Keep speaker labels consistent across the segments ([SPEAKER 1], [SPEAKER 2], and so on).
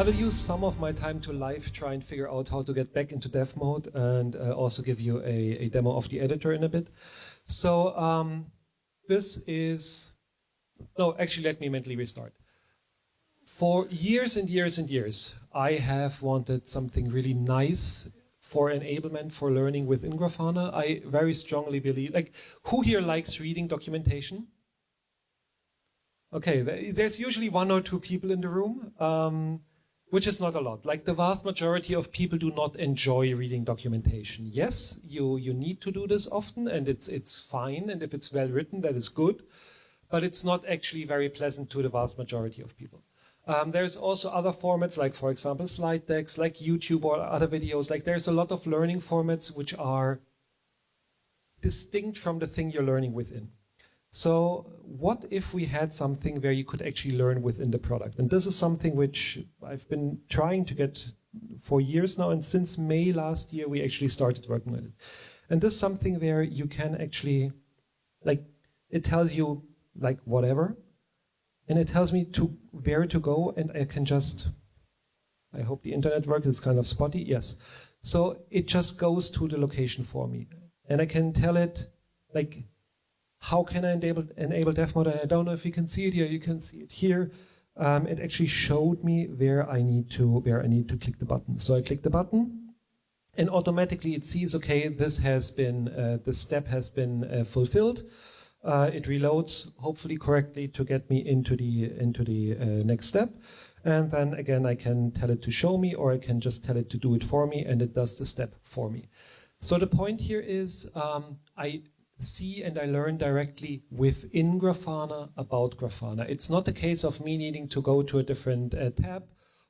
[SPEAKER 1] I will use some of my time to live try and figure out how to get back into dev mode and also give you a demo of the editor in a bit. So this is, no, actually let me mentally restart. For years and years and years, I have wanted something really nice for enablement for learning within Grafana. I very strongly believe, like, who here likes reading documentation? Okay, there's usually one or two people in the room, which is not a lot. Like the vast majority of people do not enjoy reading documentation. Yes, you need to do this often and it's fine, and if it's well written, that is good, but it's not actually very pleasant to the vast majority of people. There's also other formats, like for example slide decks, like YouTube or other videos. Like there's a lot of learning formats which are distinct from the thing you're learning within. So what if we had something where you could actually learn within the product? And this is something which I've been trying to get for years now, and since May last year we actually started working on it. And this is something where you can actually, like, it tells you like whatever, and it tells me to where to go, and I can just, I hope the internet works, it's kind of spotty, yes. So it just goes to the location for me, and I can tell it, like, how can I enable dev mode? And I don't know if you can see it here. You can see it here. It actually showed me where I need to click the button. So I click the button, and automatically it sees, okay, this has been this step has been fulfilled. It reloads hopefully correctly to get me into the next step, and then again I can tell it to show me, or I can just tell it to do it for me, and it does the step for me. So the point here is I see and I learn directly within Grafana about Grafana. It's not a case of me needing to go to a different tab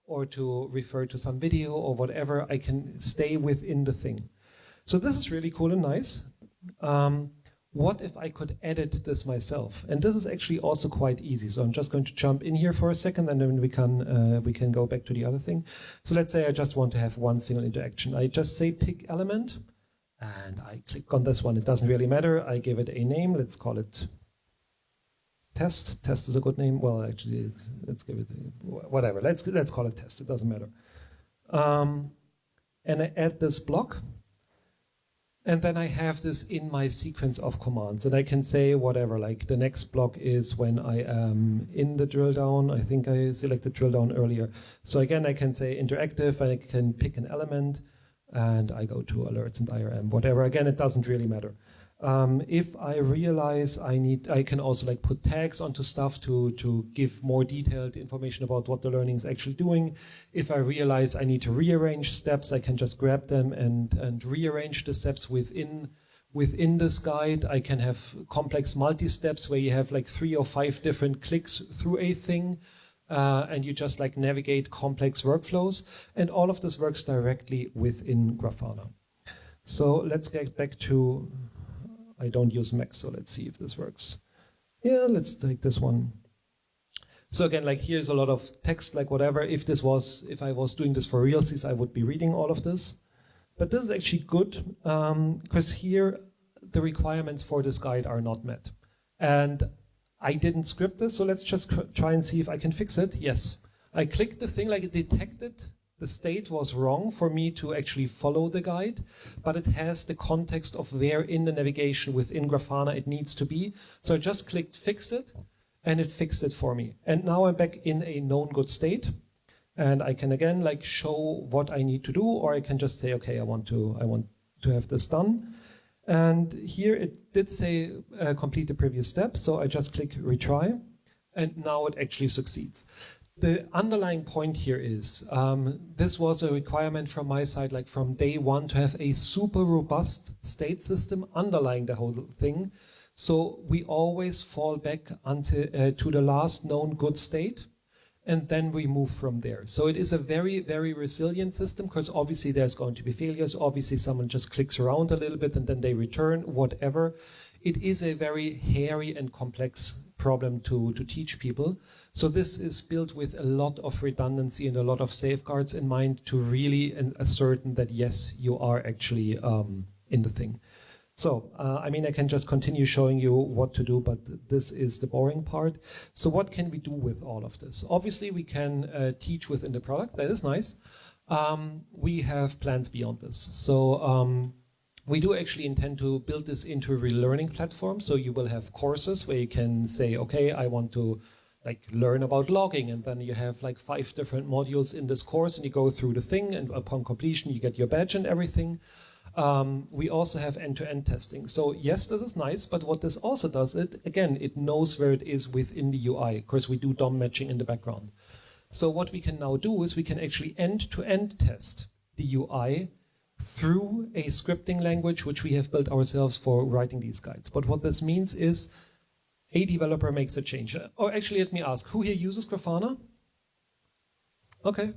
[SPEAKER 1] or to refer to some video or whatever. I can stay within the thing. So this is really cool and nice. What if I could edit this myself? And this is actually also quite easy. So I'm just going to jump in here for a second, and then we can go back to the other thing. So let's say I just want to have one single interaction. I just say pick element, and I click on this one. It doesn't really matter. I give it a name. Let's call it test. Test is a good name. Well, actually, let's give it whatever. Let's call it test. It doesn't matter. And I add this block. And then I have this in my sequence of commands. And I can say whatever, like the next block is when I am in the drill down. I think I selected drill down earlier. So again, I can say interactive, and I can pick an element, and I go to alerts and IRM, whatever. Again, it doesn't really matter. If I realize I can also like put tags onto stuff to give more detailed information about what the learning is actually doing. If I realize I need to rearrange steps, I can just grab them and rearrange the steps within this guide. I can have complex multi-steps where you have like 3 or 5 different clicks through a thing. And you just like navigate complex workflows, and all of this works directly within Grafana. So let's get back to, I don't use Mac, so let's see if this works. Yeah, let's take this one. So again, like here's a lot of text, like whatever. If I was doing this for realsies, I would be reading all of this. But this is actually good, because here the requirements for this guide are not met. And I didn't script this, so let's just try and see if I can fix it. Yes, I clicked the thing, like it detected the state was wrong for me to actually follow the guide, but it has the context of where in the navigation within Grafana it needs to be. So I just clicked fix it, and it fixed it for me. And now I'm back in a known good state, and I can again like show what I need to do, or I can just say, okay, I want to have this done. And here it did say complete the previous step, so I just click retry, and now it actually succeeds. The underlying point here is, this was a requirement from my side, like from day one, to have a super robust state system underlying the whole thing. So we always fall back to the last known good state, and then we move from there. So it is a very, very resilient system, because obviously there's going to be failures. Obviously someone just clicks around a little bit and then they return, whatever. It is a very hairy and complex problem to teach people. So this is built with a lot of redundancy and a lot of safeguards in mind to really ascertain that, yes, you are actually in the thing. So, I mean, I can just continue showing you what to do, but this is the boring part. So what can we do with all of this? Obviously, we can teach within the product. That is nice. We have plans beyond this. So we do actually intend to build this into a real learning platform. So you will have courses where you can say, okay, I want to like learn about logging, and then you have like 5 different modules in this course, and you go through the thing, and upon completion, you get your badge and everything. We also have end-to-end testing. So yes, this is nice, but what this also does, it knows where it is within the UI. Of course, we do DOM matching in the background. So what we can now do is we can actually end-to-end test the UI through a scripting language which we have built ourselves for writing these guides. But what this means is a developer makes a change. Or actually, let me ask, who here uses Grafana? Okay,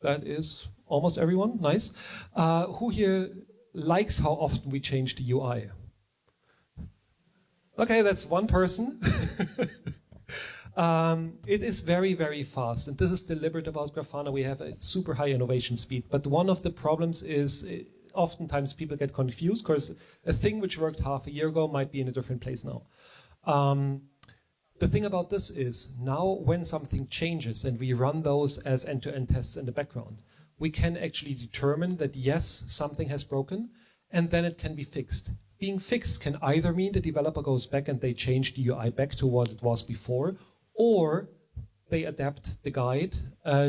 [SPEAKER 1] that is almost everyone, nice. Who here likes how often we change the UI? Okay, that's one person. It is very, very fast, and this is deliberate about Grafana. We have a super high innovation speed, but one of the problems is oftentimes people get confused because a thing which worked half a year ago might be in a different place now. The thing about this is now when something changes and we run those as end-to-end tests in the background, we can actually determine that yes, something has broken, and then it can be fixed. Being fixed can either mean the developer goes back and they change the UI back to what it was before, or they adapt the guide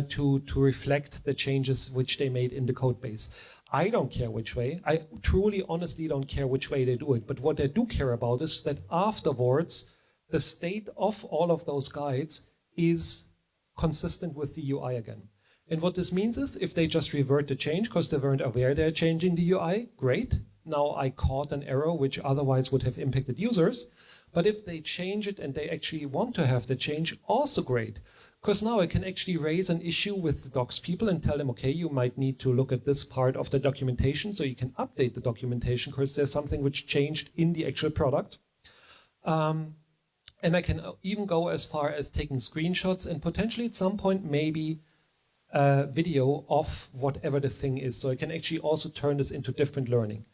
[SPEAKER 1] to reflect the changes which they made in the code base. I don't care which way. I truly, honestly don't care which way they do it. But what I do care about is that afterwards, the state of all of those guides is consistent with the UI again. And what this means is if they just revert the change because they weren't aware they're changing the UI, great. Now I caught an error which otherwise would have impacted users. But if they change it and they actually want to have the change, also great. Because now I can actually raise an issue with the docs people and tell them, okay, you might need to look at this part of the documentation so you can update the documentation because there's something which changed in the actual product. And I can even go as far as taking screenshots and potentially at some point maybe a video of whatever the thing is. So I can actually also turn this into different learning.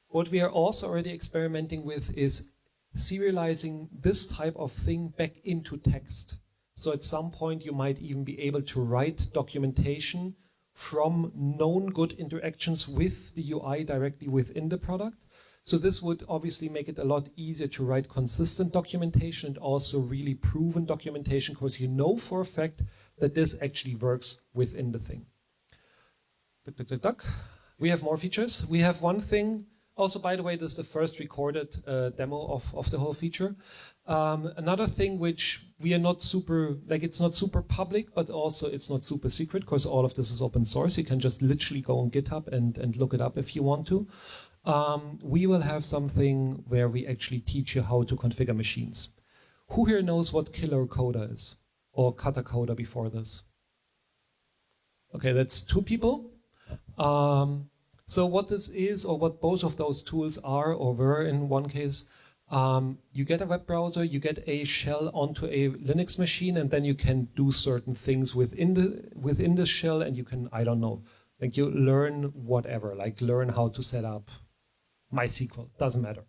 [SPEAKER 1] What we are also already experimenting with is serializing this type of thing back into text. So at some point you might even be able to write documentation from known good interactions with the UI directly within the product. So this would obviously make it a lot easier to write consistent documentation and also really proven documentation because you know for a fact that this actually works within the thing. We have more features. We have one thing. Also, by the way, this is the first recorded demo of the whole feature. Another thing which we are not super, like it's not super public, but also it's not super secret because all of this is open source. You can just literally go on GitHub and look it up if you want to. We will have something where we actually teach you how to configure machines. Who here knows what killer coder is? Or kata coder before this? Okay, that's 2 people. So what this is, or what both of those tools are, or were in one case, you get a web browser, you get a shell onto a Linux machine, and then you can do certain things within the shell, and you can, I don't know, like you learn whatever, like learn how to set up MySQL, doesn't matter.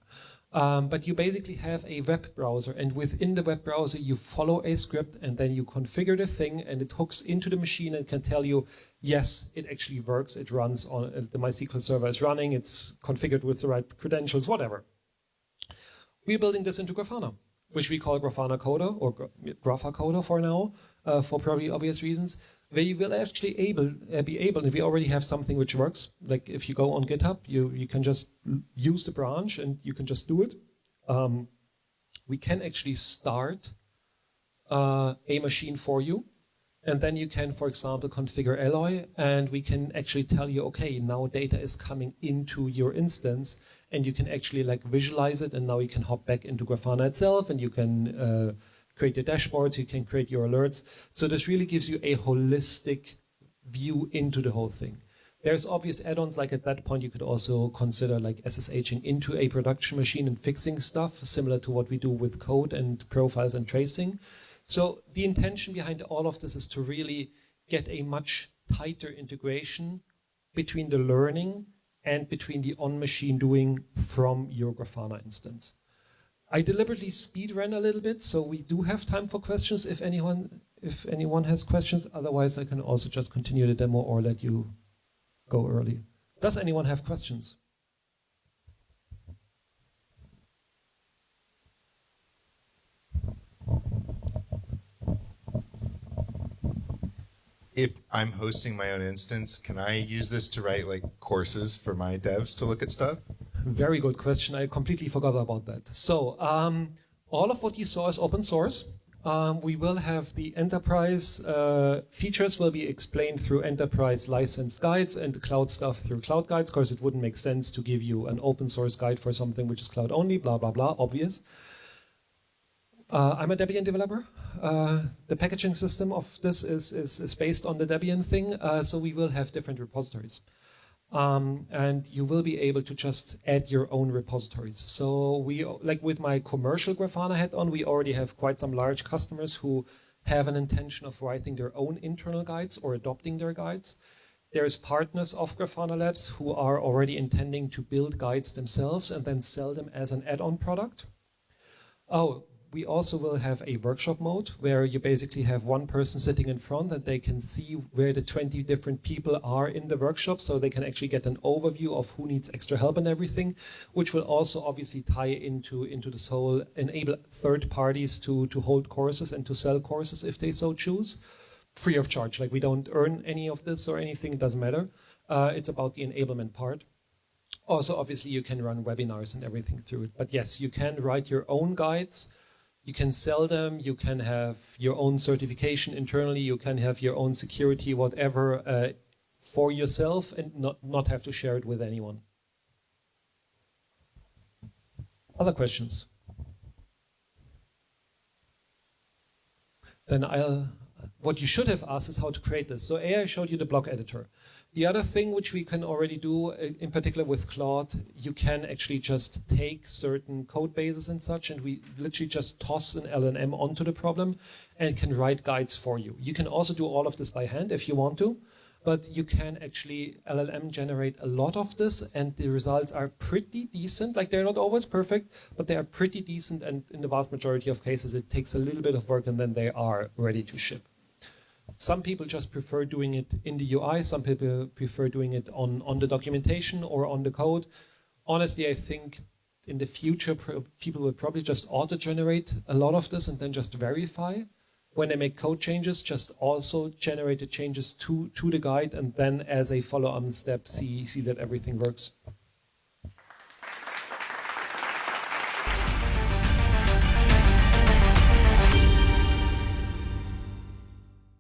[SPEAKER 1] But you basically have a web browser, and within the web browser you follow a script and then you configure the thing and it hooks into the machine and can tell you, yes, it actually works, it runs on, the MySQL server is running, it's configured with the right credentials, whatever. We're building this into Grafana, which we call Grafana Coder or Grafa Coder for now, for probably obvious reasons, where you will actually be able, and we already have something which works. Like if you go on GitHub, you can just use the branch and you can just do it. We can actually start a machine for you. And then you can, for example, configure Alloy, and we can actually tell you, okay, now data is coming into your instance, and you can actually like visualize it, and now you can hop back into Grafana itself, and you can create your dashboards, you can create your alerts. So this really gives you a holistic view into the whole thing. There's obvious add-ons, like at that point you could also consider like SSHing into a production machine and fixing stuff, similar to what we do with code and profiles and tracing. So the intention behind all of this is to really get a much tighter integration between the learning and between the on-machine doing from your Grafana instance. I deliberately speed ran a little bit, so we do have time for questions if anyone has questions. Otherwise, I can also just continue the demo or let you go early. Does anyone have questions?
[SPEAKER 2] If I'm hosting my own instance, can I use this to write like courses for my devs to look at stuff?
[SPEAKER 1] Very good question. I completely forgot about that. So all of what you saw is open source. We will have the enterprise features will be explained through enterprise licensed guides and the cloud stuff through cloud guides. Of course, it wouldn't make sense to give you an open source guide for something which is cloud only, blah, blah, blah, obvious. I'm a Debian developer. The packaging system of this is based on the Debian thing, so we will have different repositories. And you will be able to just add your own repositories. So we, like with my commercial Grafana hat on, we already have quite some large customers who have an intention of writing their own internal guides or adopting their guides. There's partners of Grafana Labs who are already intending to build guides themselves and then sell them as an add-on product. Oh, we also will have a workshop mode where you basically have one person sitting in front and they can see where the 20 different people are in the workshop, so they can actually get an overview of who needs extra help and everything, which will also obviously tie into this whole enable third parties to hold courses and to sell courses if they so choose, free of charge. Like we don't earn any of this or anything, it doesn't matter. It's about the enablement part. Also, obviously, you can run webinars and everything through it. But yes, you can write your own guides. You can sell them, you can have your own certification internally, you can have your own security, whatever, for yourself and not have to share it with anyone. Other questions? Then what you should have asked is how to create this. So I showed you the block editor. The other thing which we can already do, in particular with Claude, you can actually just take certain code bases and such, and we literally just toss an LLM onto the problem and can write guides for you. You can also do all of this by hand if you want to, but you can actually LLM generate a lot of this, and the results are pretty decent. Like they're not always perfect, but they are pretty decent, and in the vast majority of cases, it takes a little bit of work and then they are ready to ship. Some people just prefer doing it in the UI. Some people prefer doing it on the documentation or on the code. Honestly, I think in the future, people will probably just auto-generate a lot of this and then just verify. When they make code changes, just also generate the changes to the guide and then as a follow-on step, see that everything works.